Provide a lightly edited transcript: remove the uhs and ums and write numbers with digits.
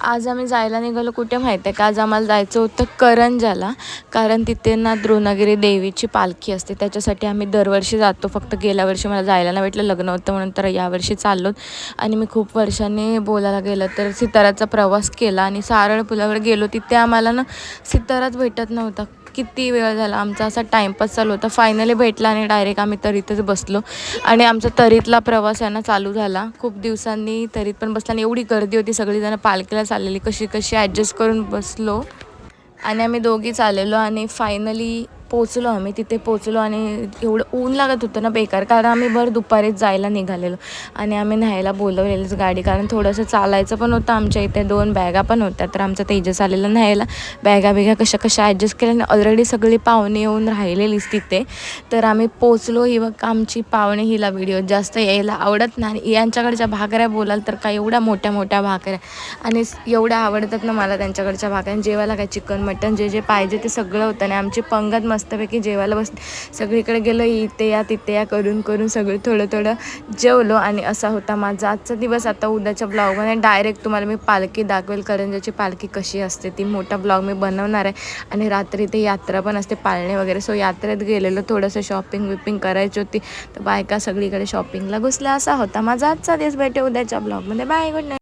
आज आम्ही जायला निघालो कुठे माहिती आहे का? आज आम्हाला जायचं होतं करंजाला, कारण तिथे ना द्रोणागिरी देवीची पालखी असते. त्याच्यासाठी आम्ही दरवर्षी जातो. फक्त गेल्या वर्षी मला जायला नाही भेटलं, लग्न होतं म्हणून, तर यावर्षी चाललो. आणि मी खूप वर्षांनी बोलायला गेलं तर सिताराचा प्रवास केला आणि सारळ पुलावर गेलो. तिथे आम्हाला ना सिताराच भेटत नव्हता. किती वेळ झाला आमचा असा टाईमपास चालू होता. फायनली भेटला आणि डायरेक्ट आम्ही तरीतच बसलो आणि आमचा तरीतला प्रवास आहे ना चालू झाला. खूप दिवसांनी तरीत पण बसला आणि एवढी गर्दी होती, सगळीजणं पालखीला चाललेली, कशी कशी ॲडजस्ट करून बसलो आणि आम्ही दोघीच आलेलो आणि फायनली पोचलो. आम्ही तिथे पोचलो आणि एवढं ऊन लागत होतं ना बेकार, कारण आम्ही भर दुपारीच जायला निघालेलो आणि आम्ही न्यायला बोलवलेलीच गाडी, कारण थोडंसं चालायचं पण होतं. आमच्या इथे 2 बॅगा पण होत्या, तर आमचा तेजस आलेला न्यायला. बॅगा कशा ॲडजस्ट केल्या आणि ऑलरेडी सगळी पाहुणे येऊन राहिलेलीच तिथे. तर आम्ही पोचलो. ही बघ आमची पाहुणे, हिला व्हिडिओ जास्त यायला आवडत नाही. यांच्याकडच्या भाकऱ्या बोलाल तर काय एवढ्या मोठ्या मोठ्या भाकऱ्या, आणि एवढ्या आवडतात ना मला त्यांच्याकडच्या भाकऱ्या. जेवायला काय चिकन मटन जे जे पाहिजे ते सगळं होतं आणि आमची पंगत मस्तपैकी जेवायला बसली. सगळीकडे गेलो, इथे या तिथे या करून सगळं थोडं थोडं जेवलो. आणि असा होता माझा आजचा दिवस. आता उद्याच्या ब्लॉगमध्ये डायरेक्ट तुम्हाला मी पालखी दाखवेल, करंजाची पालखी कशी असते ती. मोठा ब्लॉग मी बनवणार आहे. आणि रात्री ते यात्रा पण असते, पाळणे वगैरे. सो यात्रेत गेलेलो, थोडंसं शॉपिंग करायची होती, तर बायका सगळीकडे शॉपिंगला घुसल्या. असा होता माझा आजचा दिवस. भेटे उद्याच्या ब्लॉगमध्ये. Bye, good night.